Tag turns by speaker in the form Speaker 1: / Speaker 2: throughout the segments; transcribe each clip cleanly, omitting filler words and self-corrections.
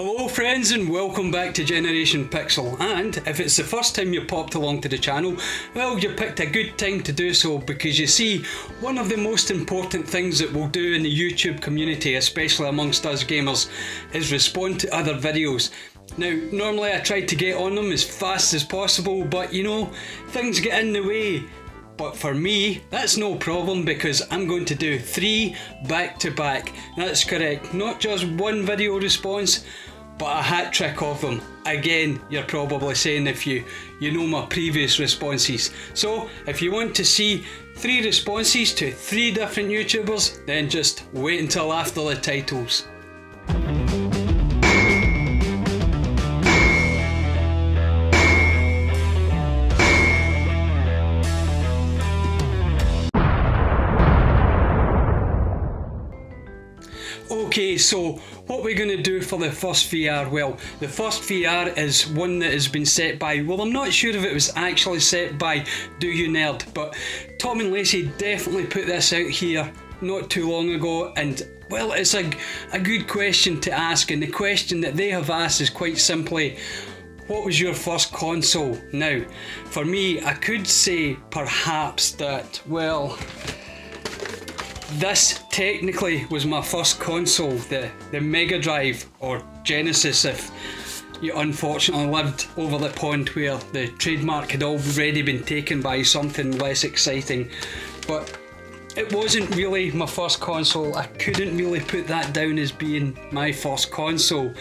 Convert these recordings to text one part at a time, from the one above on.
Speaker 1: Hello friends and welcome back to Generation Pixel, and if it's the first time you popped along to the channel, well, you picked a good time to do so, because you see, one of the most important things that we'll do in the YouTube community, especially amongst us gamers, is respond to other videos. Now, normally I try to get on them as fast as possible, but you know, things get in the way. But for me, that's no problem, because I'm going to do 3 back to back. That's correct, not just one video response, but a hat trick of them. Again, you're probably saying if you know my previous responses. So, if you want to see 3 responses to 3 different YouTubers, then just wait until after the titles. Okay, so what we're going to do for the first VR, well, the first VR is one that has been set by, well, I'm not sure if it was actually set by Do You Nerd, but Tom and Lacey definitely put this out here not too long ago, and well, it's a good question to ask, and the question that they have asked is quite simply, what was your first console? Now, for me, I could say perhaps that, well, this technically was my first console, the Mega Drive or Genesis, if you unfortunately lived over the pond where the trademark had already been taken by something less exciting. But it wasn't really my first console. I couldn't really put that down as being my first console.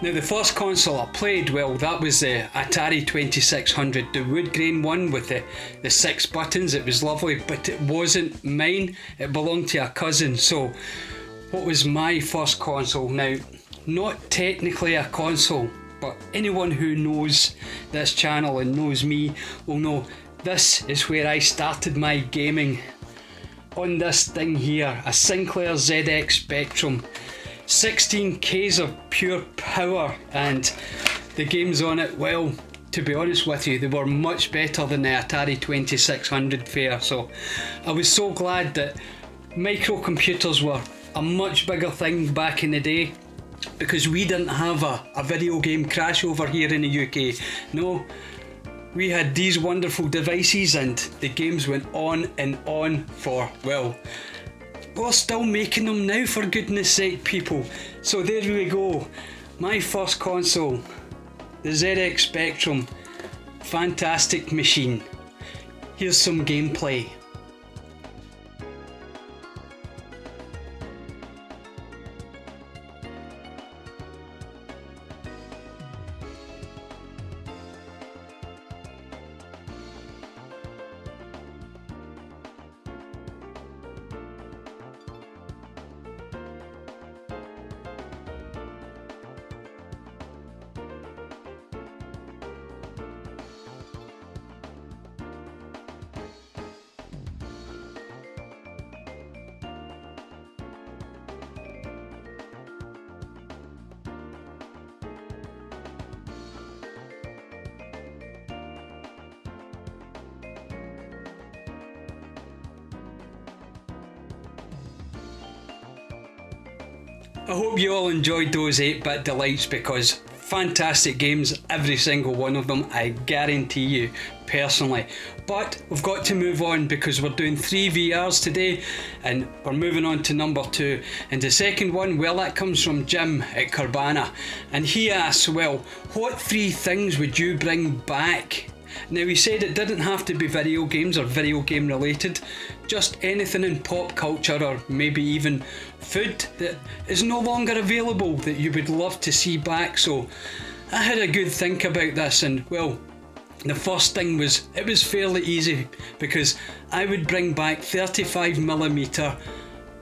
Speaker 1: Now, the first console I played, well, that was the Atari 2600, the wood grain one with the 6 buttons. It was lovely, but it wasn't mine. It belonged to a cousin. So, what was my first console? Now, not technically a console, but anyone who knows this channel and knows me will know this is where I started my gaming. On this thing here, a Sinclair ZX Spectrum. 16Ks of pure power, and the games on it, well, to be honest with you, they were much better than the Atari 2600 fare. So I was so glad that microcomputers were a much bigger thing back in the day, because we didn't have a video game crash over here in the UK. No, we had these wonderful devices, and the games went on and on for, well, we're still making them now, for goodness sake, people. So there we go, my first console, the ZX Spectrum. Fantastic machine. Here's some gameplay. I hope you all enjoyed those 8-bit delights, because fantastic games, every single one of them, I guarantee you, personally. But we've got to move on, because we're doing 3 VRs today, and we're moving on to number 2. And the second one, well, that comes from Jim at Corbana, and he asks, well, what 3 things would you bring back? Now, he said it didn't have to be video games or video game related, just anything in pop culture, or maybe even food that is no longer available that you would love to see back. So I had a good think about this, and well, the first thing was, it was fairly easy, because I would bring back 35mm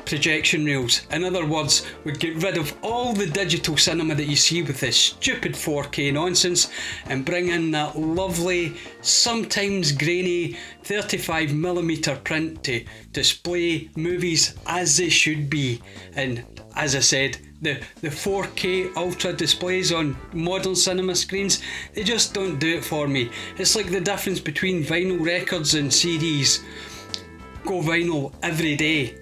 Speaker 1: projection reels. In other words, we'd get rid of all the digital cinema that you see with this stupid 4K nonsense, and bring in that lovely, sometimes grainy 35mm print to display movies as they should be. And as I said, the 4K ultra displays on modern cinema screens, they just don't do it for me. It's like the difference between vinyl records and CDs. Go vinyl every day.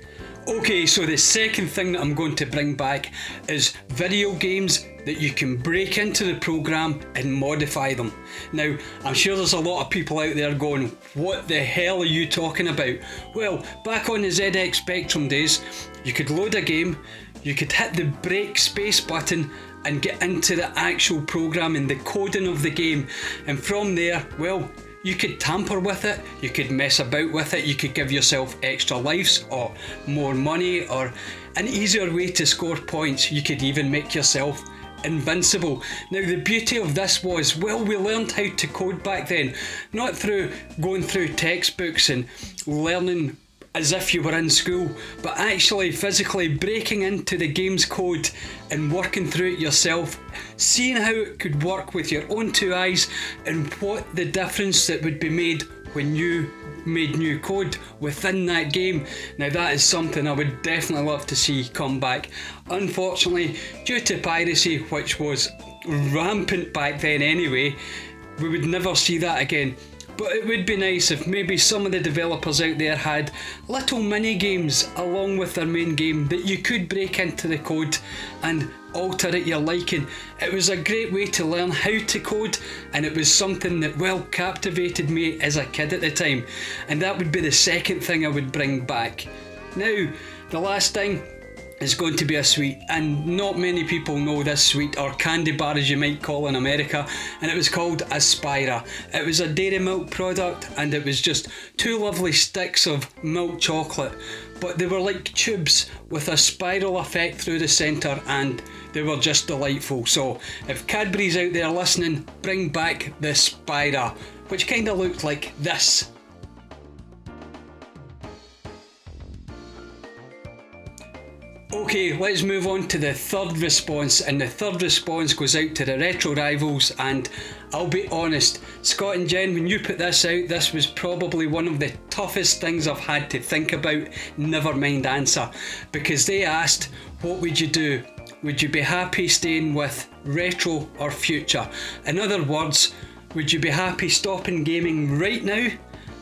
Speaker 1: Okay, so the second thing that I'm going to bring back is video games that you can break into the program and modify them. Now, I'm sure there's a lot of people out there going, what the hell are you talking about? Well, back on the ZX Spectrum days, you could load a game, you could hit the break space button and get into the actual program and the coding of the game, and from there, well, you could tamper with it, you could mess about with it, you could give yourself extra lives or more money or an easier way to score points. You could even make yourself invincible. Now, the beauty of this was, well, we learned how to code back then, not through going through textbooks and learning as if you were in school, but actually physically breaking into the game's code and working through it yourself, seeing how it could work with your own two eyes and what the difference that would be made when you made new code within that game. Now, that is something I would definitely love to see come back. Unfortunately, due to piracy, which was rampant back then anyway, we would never see that again. But it would be nice if maybe some of the developers out there had little mini games along with their main game that you could break into the code and alter it your liking. It was a great way to learn how to code, and it was something that, well, captivated me as a kid at the time, and that would be the second thing I would bring back. Now, the last thing is going to be a sweet, and not many people know this sweet, or candy bar as you might call in America, and it was called Aspira. It was a dairy milk product, and it was just two lovely sticks of milk chocolate, but they were like tubes with a spiral effect through the centre, and they were just delightful. So if Cadbury's out there listening, bring back the Aspira, which kind of looked like this. Okay, let's move on to the third response, and the third response goes out to the retro rivals, and I'll be honest, Scott and Jen, when you put this out, this was probably one of the toughest things I've had to think about, never mind answer, because they asked, what would you do? Would you be happy staying with retro or future? In other words, would you be happy stopping gaming right now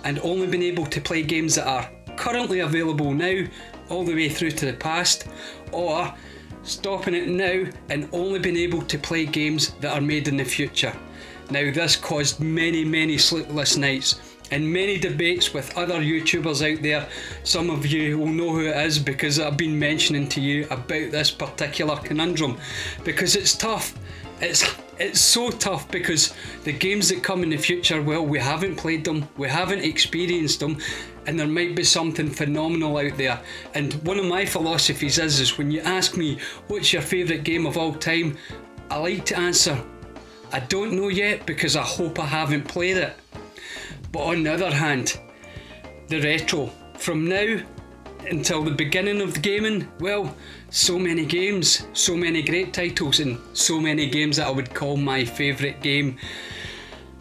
Speaker 1: and only being able to play games that are currently available now all the way through to the past, or stopping it now and only being able to play games that are made in the future? Now, this caused many sleepless nights and many debates with other YouTubers out there. Some of you will know who it is because I've been mentioning to you about this particular conundrum, because it's tough. It's so tough because the games that come in the future, well, we haven't played them, we haven't experienced them, and there might be something phenomenal out there. And one of my philosophies is when you ask me what's your favourite game of all time, I like to answer, I don't know yet because I hope I haven't played it. But on the other hand, the retro, from now until the beginning of the gaming, well, so many games, so many great titles, and so many games that I would call my favourite game.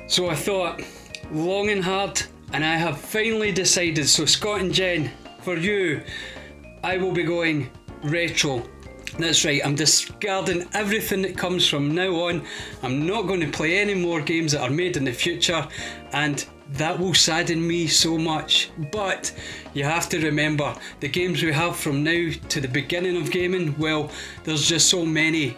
Speaker 1: So I thought long and hard, and I have finally decided. So Scott and Jen, for you, I will be going retro. That's right, I'm discarding everything that comes from now on. I'm not going to play any more games that are made in the future, and that will sadden me so much. But you have to remember, the games we have from now to the beginning of gaming, well, there's just so many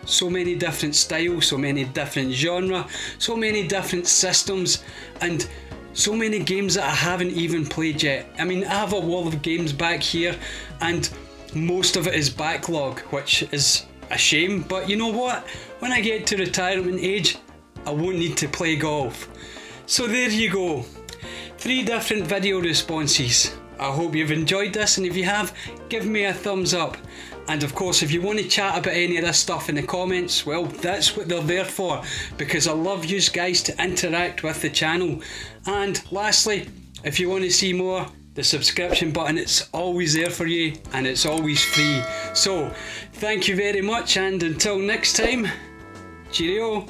Speaker 1: different styles, so many different genres, so many different systems, and so many games that I haven't even played yet. I mean, I have a wall of games back here, and most of it is backlog, which is a shame, but you know what? When I get to retirement age, I won't need to play golf. So there you go. 3 different video responses. I hope you've enjoyed this, and if you have, give me a thumbs up. And of course, if you want to chat about any of this stuff in the comments, well, that's what they're there for, because I love you guys to interact with the channel. And lastly, if you want to see more, the subscription button, it's always there for you, and it's always free. So thank you very much, and until next time, cheerio.